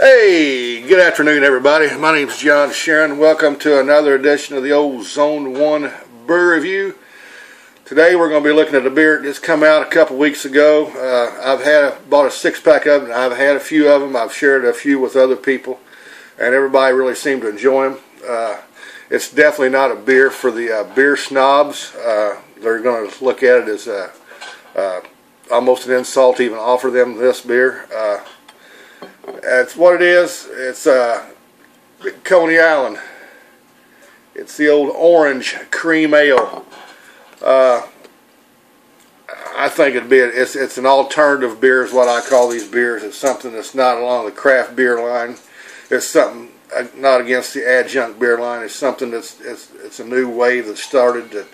Hey, good afternoon, everybody. My name's John Sharon. Welcome to another edition of the old Zone 1 beer review. Today we're going to be looking at a beer that just come out a couple weeks ago. I've bought a six-pack of them. I've had a few of them. I've shared a few with other people, and everybody really seemed to enjoy them. It's definitely not a beer for the beer snobs. They're going to look at it as almost an insult to even offer them this beer. That's what it is. It's Coney Island. It's the old orange cream ale. I think it's an alternative beer is what I call these beers. It's something that's not along the craft beer line. It's something not against the adjunct beer line. It's something it's a new wave that started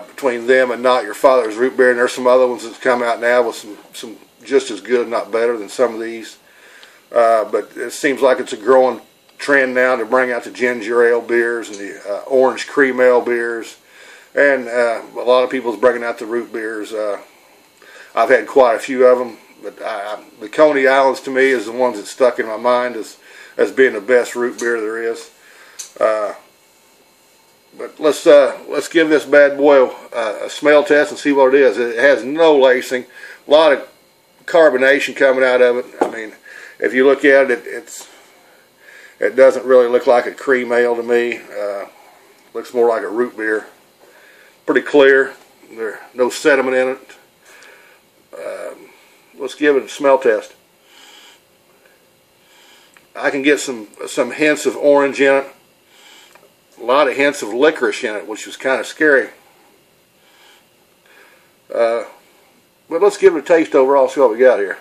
between them and Not Your Father's Root Beer, and there's some other ones that's come out now with some just as good, not better than some of these. But it seems like it's a growing trend now to bring out the ginger ale beers and the orange cream ale beers, and a lot of people's bringing out the root beers. I've had quite a few of them, but the Coney Islands to me is the ones that stuck in my mind as being the best root beer there is. But let's give this bad boy a smell test and see what it is. It has no lacing, a lot of carbonation coming out of it. I mean, if you look at it, it doesn't really look like a cream ale to me. Looks more like a root beer. Pretty clear. There's no sediment in it. Let's give it a smell test. I can get some hints of orange in it. A lot of hints of licorice in it, which was kind of scary. But let's give it a taste overall, see what we got here.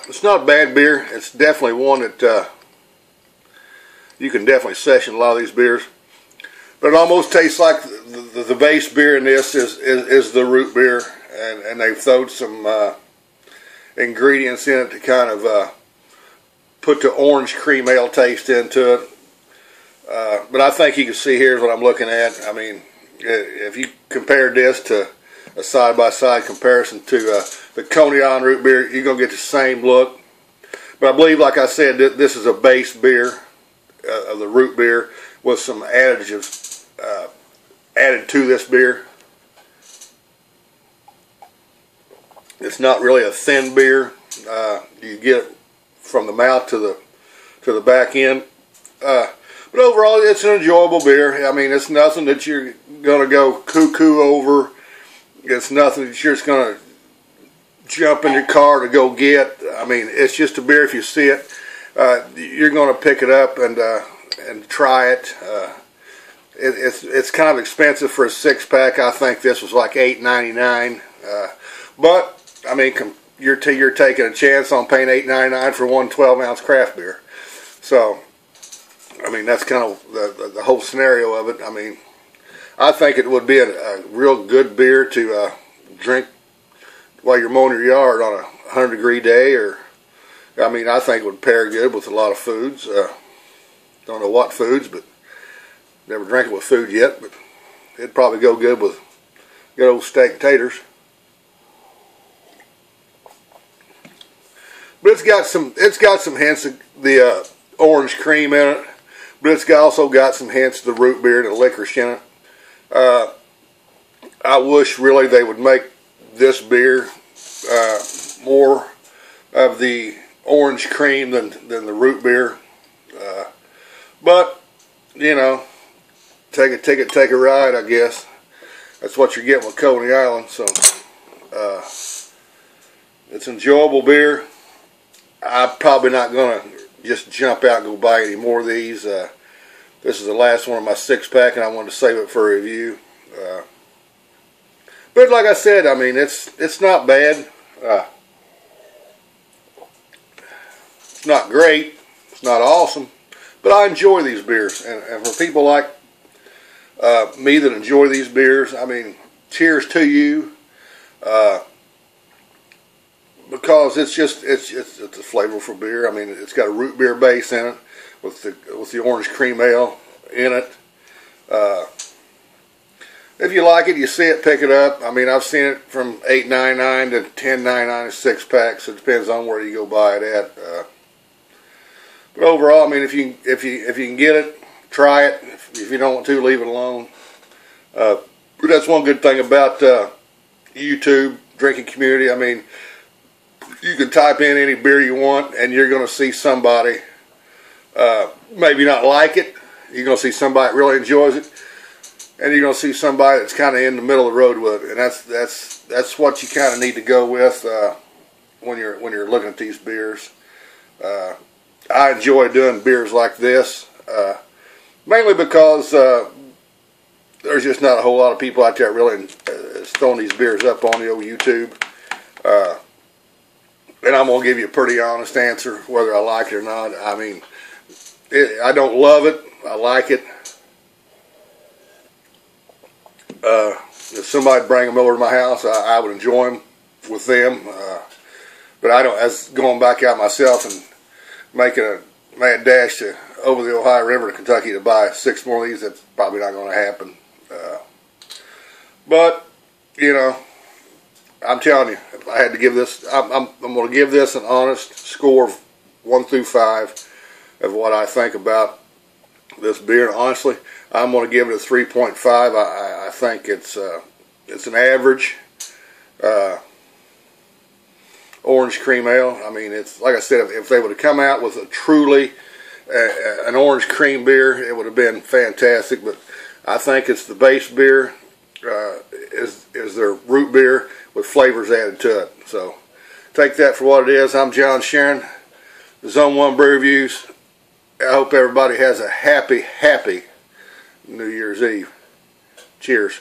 It's not a bad beer. It's definitely one that you can definitely session a lot of these beers. But it almost tastes like the base beer in this is the root beer, and they've thrown some ingredients in it to kind of put the orange cream ale taste into it. But I think you can see here's what I'm looking at. I mean, if you compare this to a side-by-side comparison to the Coney Island root beer, you're going to get the same look. But I believe, like I said, this is a base beer of the root beer with some additives added to this beer. It's not really a thin beer. You get it from the mouth to the back end. But overall, it's an enjoyable beer. I mean, it's nothing that you're going to go cuckoo over. It's nothing that you're just going to jump in your car to go get. I mean, it's just a beer. If you see it, you're going to pick it up and try it. It's kind of expensive for a six-pack. I think this was like $8.99. But I mean, you're taking a chance on paying $8.99 for one 12-ounce craft beer. So, I mean, that's kind of the whole scenario of it. I mean, I think it would be a real good beer to drink while you're mowing your yard on a 100-degree day, or I mean, I think it would pair good with a lot of foods. Don't know what foods, but never drank it with food yet. But it'd probably go good with good old steak and taters. But it's got some hints of the orange cream in it, but it's also got some hints of the root beer and the licorice in it. I wish really they would make this beer more of the orange cream than the root beer. But you know, take a ticket, take a ride, I guess. That's what you're getting with Coney Island. So it's enjoyable beer. I'm probably not gonna just jump out and go buy any more of these. This is the last one of my six-pack, and I wanted to save it for a review. But like I said, I mean, it's not bad. It's not great. It's not awesome. But I enjoy these beers. And for people like me that enjoy these beers, I mean, cheers to you. Because it's a flavorful beer. I mean, it's got a root beer base in it with the orange cream ale in it. If you like it, you see it, pick it up. I mean, I've seen it from $8.99 to $10.99 a six pack. So it depends on where you go buy it at. But overall, I mean, if you can get it, try it. If you don't want to, leave it alone. That's one good thing about YouTube drinking community. I mean, you can type in any beer you want, and you're going to see somebody maybe not like it. You're going to see somebody that really enjoys it, and you're going to see somebody that's kind of in the middle of the road with it. And that's what you kind of need to go with when you're looking at these beers. I enjoy doing beers like this, mainly because there's just not a whole lot of people out there really throwing these beers up on the old YouTube. And I'm going to give you a pretty honest answer, whether I like it or not. I mean, I don't love it. I like it. If somebody bring them over to my house, I would enjoy them with them. But I don't, as going back out myself and making a mad dash over the Ohio River to Kentucky to buy 6 more of these, that's probably not going to happen. But, you know, I'm telling you, if I had to give this, I'm going to give this an honest score of 1 through 5 of what I think about this beer. And honestly, I'm going to give it a 3.5. I think it's an average orange cream ale. I mean, it's like I said, if they would have come out with a truly an orange cream beer, it would have been fantastic. But I think it's the base beer is their root beer with flavors added to it. So take that for what it is. I'm John Sharon, Zoneone Brew Reviews. I hope everybody has a happy New Year's Eve. Cheers.